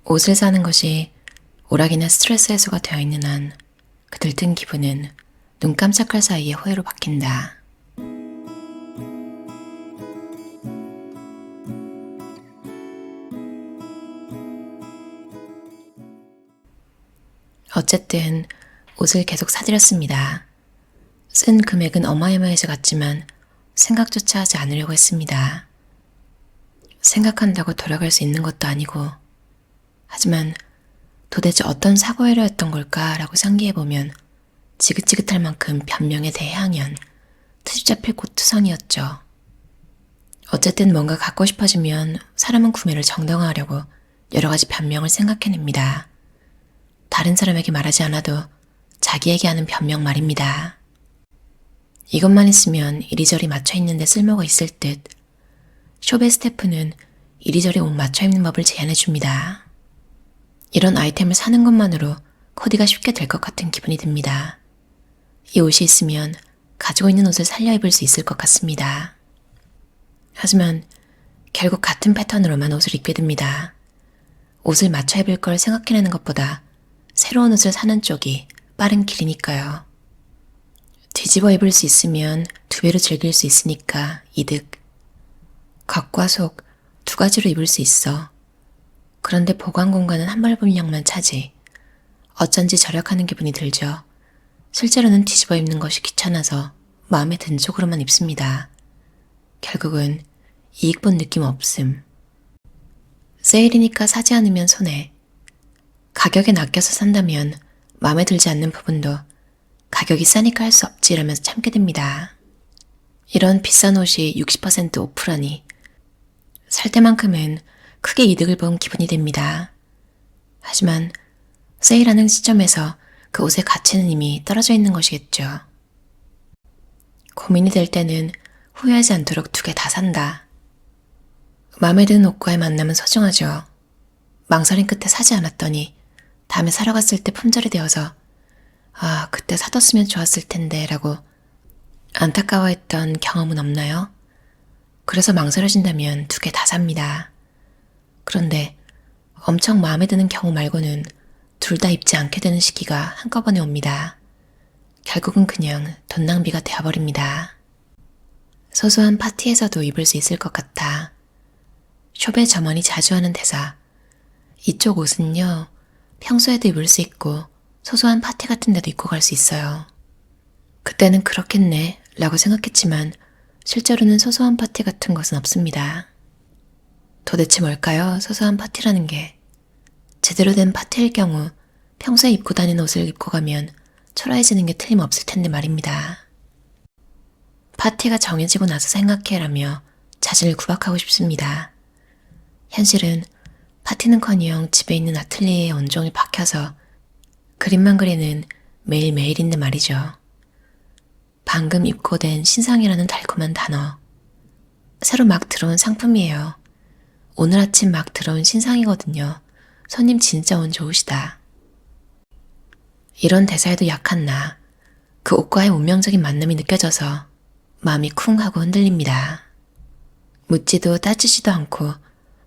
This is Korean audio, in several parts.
옷을 사는 것이 오락이나 스트레스 해소가 되어 있는 한 그 들뜬 기분은 눈 깜짝할 사이에 후회로 바뀐다. 어쨌든 옷을 계속 사들였습니다. 쓴 금액은 어마어마해서 같지만 생각조차 하지 않으려고 했습니다. 생각한다고 돌아갈 수 있는 것도 아니고, 하지만 도대체 어떤 사고회로였던 걸까라고 상기해보면 지긋지긋할 만큼 변명에 대해 향연, 트집 잡힐 꽃투성이었죠. 어쨌든 뭔가 갖고 싶어지면 사람은 구매를 정당화하려고 여러 가지 변명을 생각해냅니다. 다른 사람에게 말하지 않아도 자기에게 하는 변명 말입니다. 이것만 있으면 이리저리 맞춰 입는데 쓸모가 있을 듯 숍의 스태프는 이리저리 옷 맞춰 입는 법을 제안해 줍니다. 이런 아이템을 사는 것만으로 코디가 쉽게 될 것 같은 기분이 듭니다. 이 옷이 있으면 가지고 있는 옷을 살려 입을 수 있을 것 같습니다. 하지만 결국 같은 패턴으로만 옷을 입게 됩니다. 옷을 맞춰 입을 걸 생각해내는 것보다 새로운 옷을 사는 쪽이 빠른 길이니까요. 뒤집어 입을 수 있으면 두 배로 즐길 수 있으니까 이득. 겉과 속 두 가지로 입을 수 있어. 그런데 보관 공간은 한 벌 분량만 차지. 어쩐지 절약하는 기분이 들죠. 실제로는 뒤집어 입는 것이 귀찮아서 마음에 든 쪽으로만 입습니다. 결국은 이익 본 느낌 없음. 세일이니까 사지 않으면 손해. 가격에 낚여서 산다면 마음에 들지 않는 부분도 가격이 싸니까 할 수 없지 이러면서 참게 됩니다. 이런 비싼 옷이 60% 오프라니 살 때만큼은 크게 이득을 본 기분이 됩니다. 하지만 세일하는 시점에서 그 옷의 가치는 이미 떨어져 있는 것이겠죠. 고민이 될 때는 후회하지 않도록 두 개 다 산다. 마음에 드는 옷과의 만남은 소중하죠. 망설임 끝에 사지 않았더니 다음에 사러 갔을 때 품절이 되어서 아, 그때 사뒀으면 좋았을 텐데 라고 안타까워했던 경험은 없나요? 그래서 망설여진다면 두 개 다 삽니다. 그런데 엄청 마음에 드는 경우 말고는 둘 다 입지 않게 되는 시기가 한꺼번에 옵니다. 결국은 그냥 돈 낭비가 되어버립니다. 소소한 파티에서도 입을 수 있을 것 같아. 숍의 점원이 자주 하는 대사. 이쪽 옷은요, 평소에도 입을 수 있고 소소한 파티 같은 데도 입고 갈 수 있어요. 그때는 그렇겠네 라고 생각했지만 실제로는 소소한 파티 같은 것은 없습니다. 도대체 뭘까요? 소소한 파티라는 게. 제대로 된 파티일 경우 평소에 입고 다니는 옷을 입고 가면 초라해지는 게 틀림없을 텐데 말입니다. 파티가 정해지고 나서 생각해라며 자신을 구박하고 싶습니다. 현실은 파티는커녕 집에 있는 아틀리에에 온종일 박혀서 그림만 그리는 매일매일인데 말이죠. 방금 입고된 신상이라는 달콤한 단어. 새로 막 들어온 상품이에요. 오늘 아침 막 들어온 신상이거든요. 손님 진짜 운 좋으시다. 이런 대사에도 약한 나. 그 옷과의 운명적인 만남이 느껴져서 마음이 쿵 하고 흔들립니다. 묻지도 따지지도 않고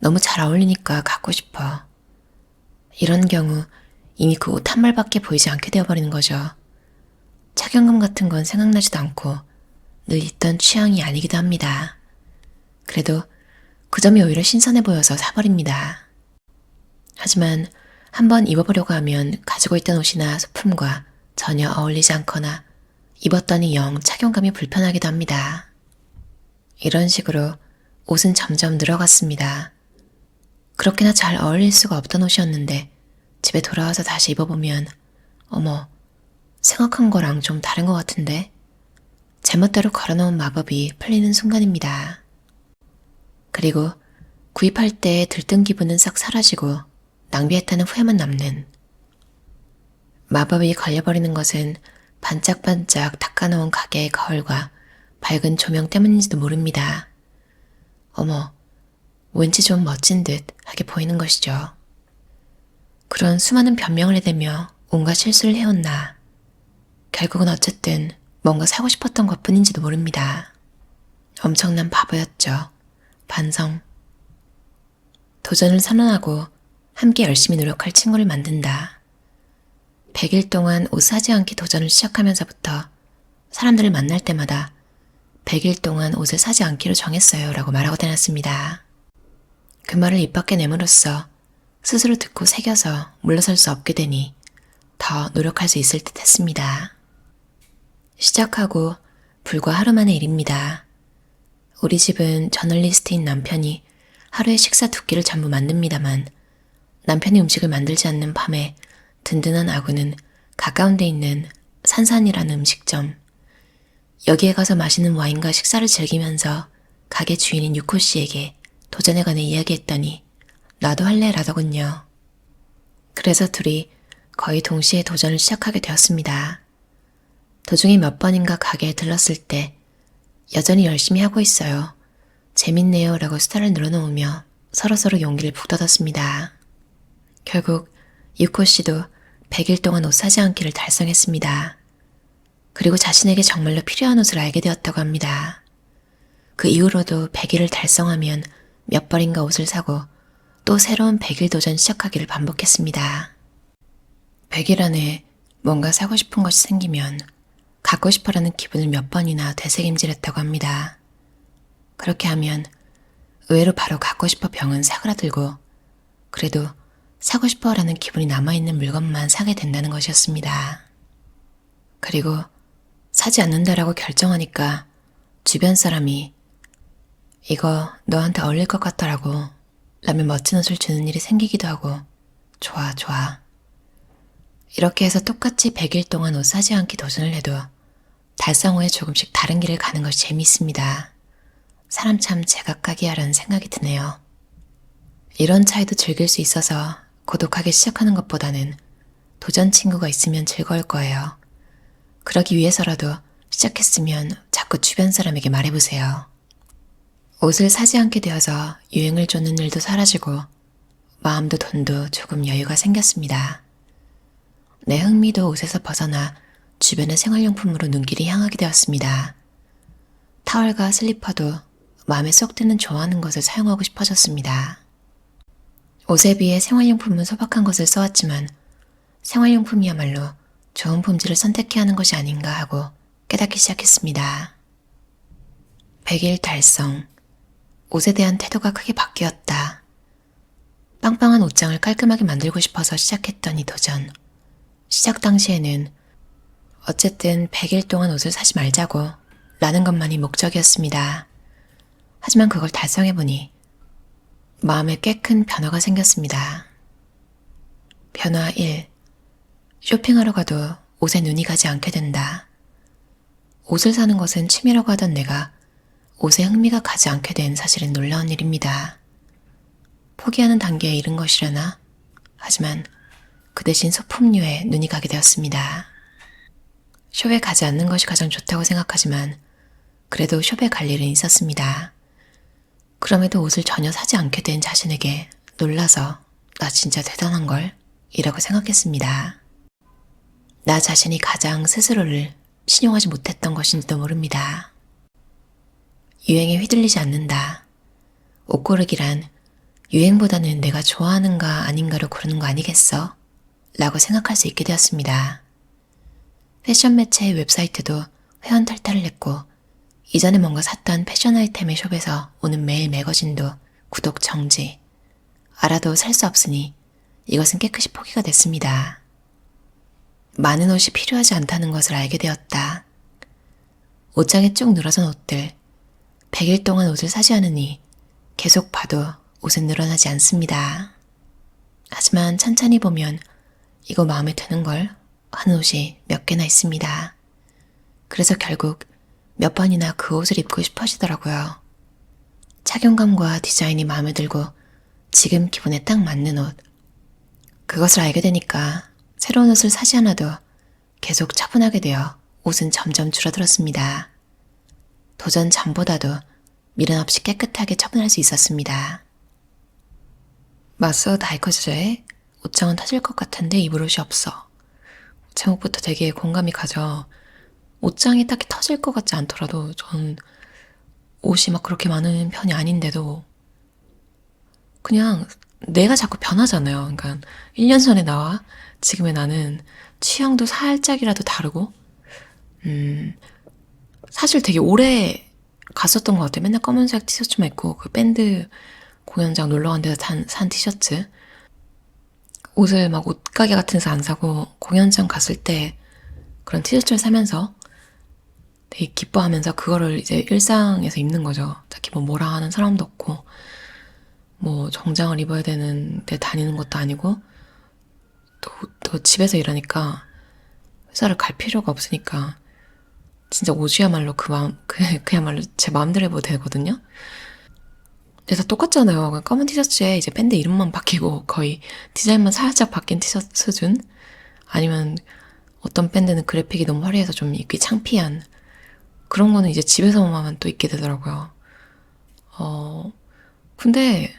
너무 잘 어울리니까 갖고 싶어. 이런 경우 이미 그 옷 한 벌밖에 보이지 않게 되어버리는 거죠. 착용감 같은 건 생각나지도 않고 늘 있던 취향이 아니기도 합니다. 그래도 그 점이 오히려 신선해 보여서 사버립니다. 하지만 한번 입어보려고 하면 가지고 있던 옷이나 소품과 전혀 어울리지 않거나 입었더니 영 착용감이 불편하기도 합니다. 이런 식으로 옷은 점점 늘어갔습니다. 그렇게나 잘 어울릴 수가 없던 옷이었는데 집에 돌아와서 다시 입어보면 어머, 생각한 거랑 좀 다른 것 같은데? 제멋대로 걸어놓은 마법이 풀리는 순간입니다. 그리고 구입할 때 들뜬 기분은 싹 사라지고 낭비했다는 후회만 남는. 마법이 걸려버리는 것은 반짝반짝 닦아놓은 가게의 거울과 밝은 조명 때문인지도 모릅니다. 어머, 왠지 좀 멋진 듯 하게 보이는 것이죠. 그런 수많은 변명을 해대며 온갖 실수를 해온 나. 결국은 어쨌든 뭔가 사고 싶었던 것뿐인지도 모릅니다. 엄청난 바보였죠. 반성. 도전을 선언하고 함께 열심히 노력할 친구를 만든다. 100일 동안 옷 사지 않기 도전을 시작하면서부터 사람들을 만날 때마다 100일 동안 옷을 사지 않기로 정했어요 라고 말하고 다녔습니다. 그 말을 입 밖에 내므로써 스스로 듣고 새겨서 물러설 수 없게 되니 더 노력할 수 있을 듯 했습니다. 시작하고 불과 하루 만의 일입니다. 우리 집은 저널리스트인 남편이 하루에 식사 2끼를 전부 만듭니다만 남편이 음식을 만들지 않는 밤에 든든한 아구는 가까운 데 있는 산산이라는 음식점, 여기에 가서 맛있는 와인과 식사를 즐기면서 가게 주인인 유코 씨에게 도전에 관해 이야기했더니 나도 할래 라더군요. 그래서 둘이 거의 동시에 도전을 시작하게 되었습니다. 도중에 몇 번인가 가게에 들렀을 때 여전히 열심히 하고 있어요. 재밌네요 라고 수다를 늘어놓으며 서로서로 용기를 북돋았습니다. 결국 유코 씨도 100일 동안 옷 사지 않기를 달성했습니다. 그리고 자신에게 정말로 필요한 옷을 알게 되었다고 합니다. 그 이후로도 100일을 달성하면 몇 벌인가 옷을 사고 또 새로운 100일 도전 시작하기를 반복했습니다. 100일 안에 뭔가 사고 싶은 것이 생기면 갖고 싶어라는 기분을 몇 번이나 되새김질했다고 합니다. 그렇게 하면 의외로 바로 갖고 싶어 병은 사그라들고 그래도 사고 싶어라는 기분이 남아있는 물건만 사게 된다는 것이었습니다. 그리고 사지 않는다라고 결정하니까 주변 사람이 이거 너한테 어울릴 것 같더라고 라며 멋진 옷을 주는 일이 생기기도 하고 좋아 좋아. 이렇게 해서 똑같이 100일 동안 옷 사지 않기 도전을 해도 달성 후에 조금씩 다른 길을 가는 것이 재미있습니다. 사람 참 제각각이야라는 생각이 드네요. 이런 차이도 즐길 수 있어서 고독하게 시작하는 것보다는 도전 친구가 있으면 즐거울 거예요. 그러기 위해서라도 시작했으면 자꾸 주변 사람에게 말해보세요. 옷을 사지 않게 되어서 유행을 쫓는 일도 사라지고 마음도 돈도 조금 여유가 생겼습니다. 내 흥미도 옷에서 벗어나 주변의 생활용품으로 눈길이 향하게 되었습니다. 타월과 슬리퍼도 마음에 쏙 드는 좋아하는 것을 사용하고 싶어졌습니다. 옷에 비해 생활용품은 소박한 것을 써왔지만 생활용품이야말로 좋은 품질을 선택해야 하는 것이 아닌가 하고 깨닫기 시작했습니다. 100일 달성. 옷에 대한 태도가 크게 바뀌었다. 빵빵한 옷장을 깔끔하게 만들고 싶어서 시작했던 이 도전. 시작 당시에는 어쨌든 100일 동안 옷을 사지 말자고 라는 것만이 목적이었습니다. 하지만 그걸 달성해보니 마음에 꽤 큰 변화가 생겼습니다. 변화 1. 쇼핑하러 가도 옷에 눈이 가지 않게 된다. 옷을 사는 것은 취미라고 하던 내가 옷에 흥미가 가지 않게 된 사실은 놀라운 일입니다. 포기하는 단계에 이른 것이려나? 하지만 그 대신 소품류에 눈이 가게 되었습니다. 숍에 가지 않는 것이 가장 좋다고 생각하지만 그래도 숍에 갈 일은 있었습니다. 그럼에도 옷을 전혀 사지 않게 된 자신에게 놀라서 나 진짜 대단한걸? 이라고 생각했습니다. 나 자신이 가장 스스로를 신용하지 못했던 것인지도 모릅니다. 유행에 휘둘리지 않는다. 옷 고르기란 유행보다는 내가 좋아하는가 아닌가를 고르는 거 아니겠어? 라고 생각할 수 있게 되었습니다. 패션 매체의 웹사이트도 회원 탈퇴를 했고 이전에 뭔가 샀던 패션 아이템의 숍에서 오는 매일 매거진도 구독 정지. 알아도 살 수 없으니 이것은 깨끗이 포기가 됐습니다. 많은 옷이 필요하지 않다는 것을 알게 되었다. 옷장에 쭉 늘어선 옷들, 100일 동안 옷을 사지 않으니 계속 봐도 옷은 늘어나지 않습니다. 하지만 천천히 보면 이거 마음에 드는걸 하는 옷이 몇 개나 있습니다. 그래서 결국 몇 번이나 그 옷을 입고 싶어지더라고요. 착용감과 디자인이 마음에 들고 지금 기분에 딱 맞는 옷. 그것을 알게 되니까 새로운 옷을 사지 않아도 계속 차분하게 되어 옷은 점점 줄어들었습니다. 도전 전보다도 미련 없이 깨끗하게 처분할 수 있었습니다. 맞서 다이커즈의 옷장은 터질 것 같은데 입을 옷이 없어. 제목부터 되게 공감이 가죠. 옷장이 딱히 터질 것 같지 않더라도 전 옷이 막 그렇게 많은 편이 아닌데도 그냥 내가 자꾸 변하잖아요. 그러니까 1년 전에 나와 지금의 나는 취향도 살짝이라도 다르고, 사실 되게 오래 갔었던 것 같아요. 맨날 검은색 티셔츠만 입고 그 밴드 공연장 놀러 간 데서 산 티셔츠. 옷을 막 옷가게 같은 데서 안 사고 공연장 갔을 때 그런 티셔츠를 사면서 되게 기뻐하면서 그거를 이제 일상에서 입는 거죠. 딱히 뭐 뭐라 하는 사람도 없고, 뭐 정장을 입어야 되는데 다니는 것도 아니고, 또 집에서 일하니까 회사를 갈 필요가 없으니까 진짜 옷이야말로 그야말로 제 마음대로 입어도 되거든요. 근데 다 똑같잖아요. 검은 티셔츠에 이제 밴드 이름만 바뀌고 거의 디자인만 살짝 바뀐 티셔츠 수준? 아니면 어떤 밴드는 그래픽이 너무 화려해서 좀 입기 창피한 그런 거는 이제 집에서만 또 입게 되더라고요. 근데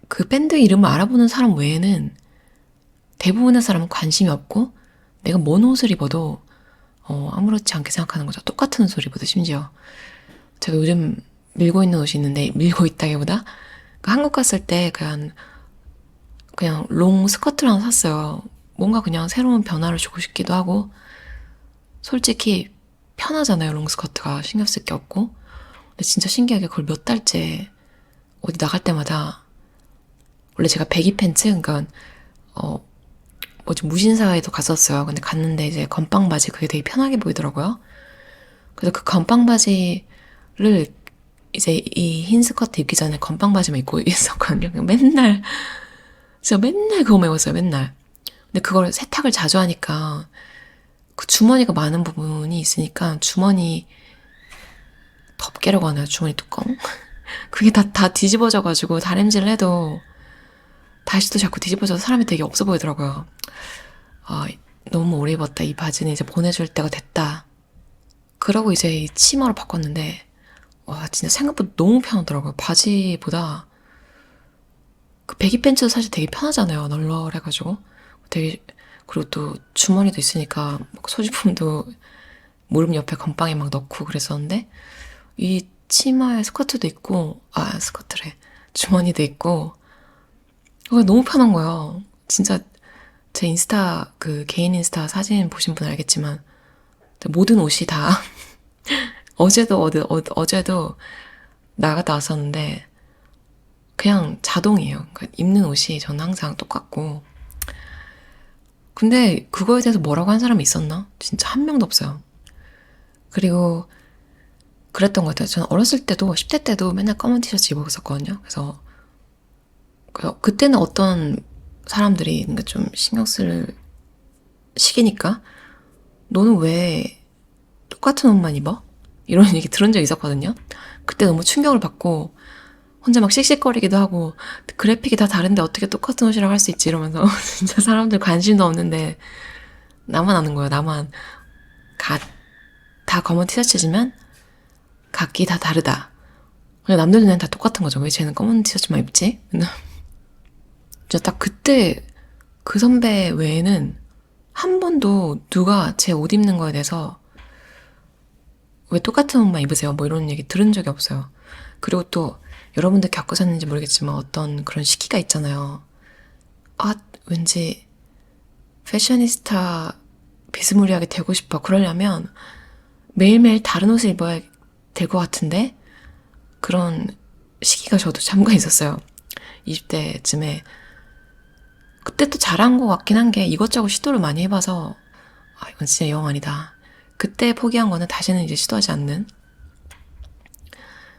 그 밴드 이름을 알아보는 사람 외에는 대부분의 사람은 관심이 없고 내가 뭔 옷을 입어도 아무렇지 않게 생각하는 거죠. 똑같은 옷을 입어도 심지어. 제가 요즘 밀고 있는 옷이 있는데, 밀고 있다기보다 한국 갔을 때 그냥 롱 스커트를 하나 샀어요. 뭔가 그냥 새로운 변화를 주고 싶기도 하고, 솔직히 편하잖아요. 롱 스커트가 신경 쓸 게 없고. 근데 진짜 신기하게 그걸 몇 달째 어디 나갈 때마다, 원래 제가 배기 팬츠, 그러니까 무신사에도 갔었어요. 근데 갔는데 이제 건빵 바지 그게 되게 편하게 보이더라고요. 그래서 그 건빵 바지를 이제 이 흰 스커트 입기 전에 건빵 바지만 입고 있었거든요. 진짜 맨날 그거만 입었어요. 맨날. 근데 그걸 세탁을 자주 하니까 그 주머니가 많은 부분이 있으니까 주머니 덮개라고 하나요? 주머니 뚜껑? 그게 다 뒤집어져가지고 다림질을 해도 다시 또 자꾸 뒤집어져서 사람이 되게 없어 보이더라고요. 너무 오래 입었다. 이 바지는 이제 보내줄 때가 됐다. 그러고 이제 이 치마로 바꿨는데, 와, 진짜 생각보다 너무 편하더라고요. 바지보다, 그 배기 팬츠도 사실 되게 편하잖아요. 널널해가지고. 그리고 또 주머니도 있으니까, 소지품도 무릎 옆에 건빵에 막 넣고 그랬었는데, 이 치마에 스커트도 있고, 스커트래. 주머니도 있고, 너무 편한 거예요. 진짜 제 인스타, 개인 인스타 사진 보신 분 알겠지만, 모든 옷이 다, 어제도 나갔다 왔었는데, 그냥 자동이에요. 그러니까 입는 옷이 저는 항상 똑같고. 근데 그거에 대해서 뭐라고 한 사람이 있었나? 진짜 한 명도 없어요. 그리고 그랬던 것 같아요. 저는 어렸을 때도, 10대 때도 맨날 검은 티셔츠 입었었거든요. 그래서, 그때는 어떤 사람들이 좀 신경 쓸 시기니까, 너는 왜 똑같은 옷만 입어? 이런 얘기 들은 적 있었거든요. 그때 너무 충격을 받고 혼자 막 씩씩거리기도 하고 그래픽이 다 다른데 어떻게 똑같은 옷이라고 할 수 있지 이러면서 진짜 사람들 관심도 없는데 나만 아는 거예요. 나만 다 검은 티셔츠지만 각기 다 다르다. 남들 눈에는 다 똑같은 거죠. 왜 쟤는 검은 티셔츠만 입지? 진짜 딱 그때 그 선배 외에는 한 번도 누가 제 옷 입는 거에 대해서 왜 똑같은 옷만 입으세요? 뭐 이런 얘기 들은 적이 없어요. 그리고 또 여러분들 겪으셨는지 모르겠지만 어떤 그런 시기가 있잖아요. 왠지 패셔니스타 비스무리하게 되고 싶어. 그러려면 매일매일 다른 옷을 입어야 될 것 같은데 그런 시기가 저도 잠깐 있었어요. 20대쯤에. 그때 또 잘한 것 같긴 한 게 이것저것 시도를 많이 해봐서 이건 진짜 영 아니다. 그때 포기한 거는 다시는 이제 시도하지 않는.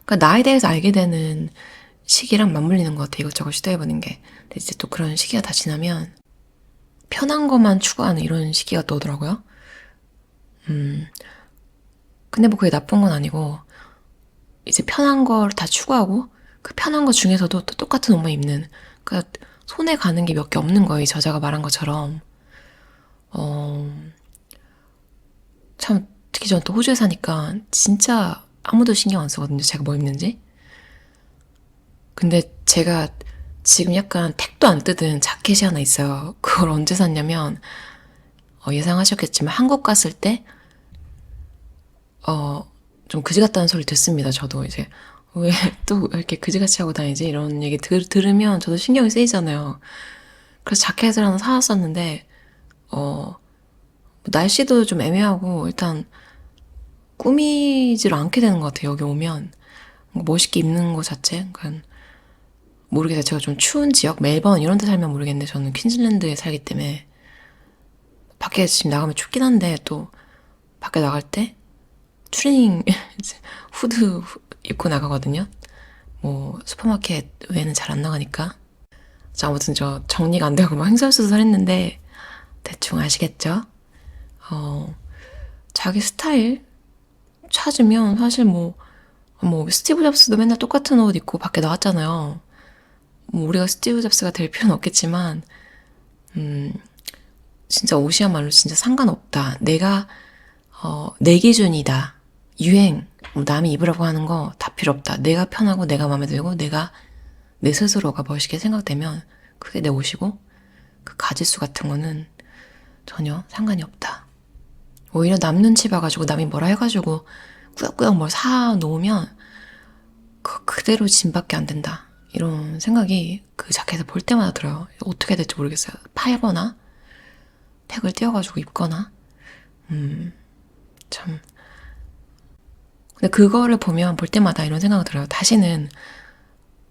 그러니까 나에 대해서 알게 되는 시기랑 맞물리는 것 같아. 이것저것 시도해보는 게. 근데 이제 또 그런 시기가 다 지나면 편한 것만 추구하는 이런 시기가 또 오더라고요. 근데 뭐 그게 나쁜 건 아니고 이제 편한 걸 다 추구하고 그 편한 것 중에서도 또 똑같은 옷만 입는. 그러니까 손에 가는 게 몇 개 없는 거예요. 이 저자가 말한 것처럼. 참 특히 저는 또 호주에 사니까 진짜 아무도 신경 안 쓰거든요. 제가 뭐 입는지. 근데 제가 지금 약간 택도 안 뜯은 자켓이 하나 있어요. 그걸 언제 샀냐면 예상하셨겠지만 한국 갔을 때 좀 그지 같다는 소리 듣습니다. 저도 이제 왜 또 이렇게 그지같이 하고 다니지? 이런 얘기 들으면 저도 신경이 쓰이잖아요. 그래서 자켓을 하나 사왔었는데, 날씨도 좀 애매하고, 일단, 꾸미지를 않게 되는 것 같아요, 여기 오면. 멋있게 입는 거 자체? 그냥, 모르겠어요. 제가 좀 추운 지역, 멜번 이런 데 살면 모르겠는데, 저는 퀸즐랜드에 살기 때문에, 밖에 지금 나가면 춥긴 한데, 또, 밖에 나갈 때, 추리닝, 후드 입고 나가거든요. 뭐, 슈퍼마켓 외에는 잘 안 나가니까. 자, 아무튼 저 정리가 안 되고 막 횡설수설했는데, 대충 아시겠죠? 어, 자기 스타일 찾으면 사실 뭐, 스티브 잡스도 맨날 똑같은 옷 입고 밖에 나왔잖아요. 뭐, 우리가 스티브 잡스가 될 필요는 없겠지만, 진짜 옷이야말로 진짜 상관없다. 내 기준이다. 유행, 뭐 남이 입으라고 하는 거 다 필요 없다. 내가 편하고 내가 마음에 들고 내가 내 스스로가 멋있게 생각되면 그게 내 옷이고 그 가지수 같은 거는 전혀 상관이 없다. 오히려 남 눈치 봐가지고 남이 뭐라 해가지고 꾸역꾸역 뭘 사 놓으면 그대로 짐밖에 안 된다. 이런 생각이 그 자켓을 볼 때마다 들어요. 어떻게 해야 될지 모르겠어요. 팔거나 팩을 띄워가지고 입거나 참. 근데 그거를 보면 볼 때마다 이런 생각이 들어요. 다시는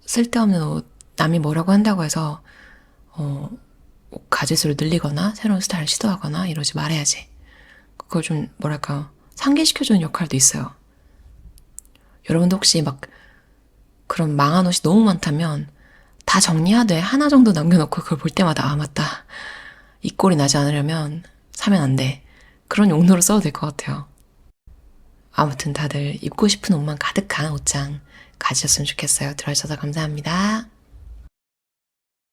쓸데없는 옷, 남이 뭐라고 한다고 해서 옷 가짓수를 늘리거나 새로운 스타일을 시도하거나 이러지 말아야지. 그걸 좀 뭐랄까 상기시켜주는 역할도 있어요. 여러분도 혹시 막 그런 망한 옷이 너무 많다면 다 정리하되 하나 정도 남겨놓고 그걸 볼 때마다 아 맞다. 이 꼴이 나지 않으려면 사면 안 돼. 그런 용도로 써도 될 것 같아요. 아무튼 다들 입고 싶은 옷만 가득한 옷장 가지셨으면 좋겠어요. 들어주셔서 감사합니다.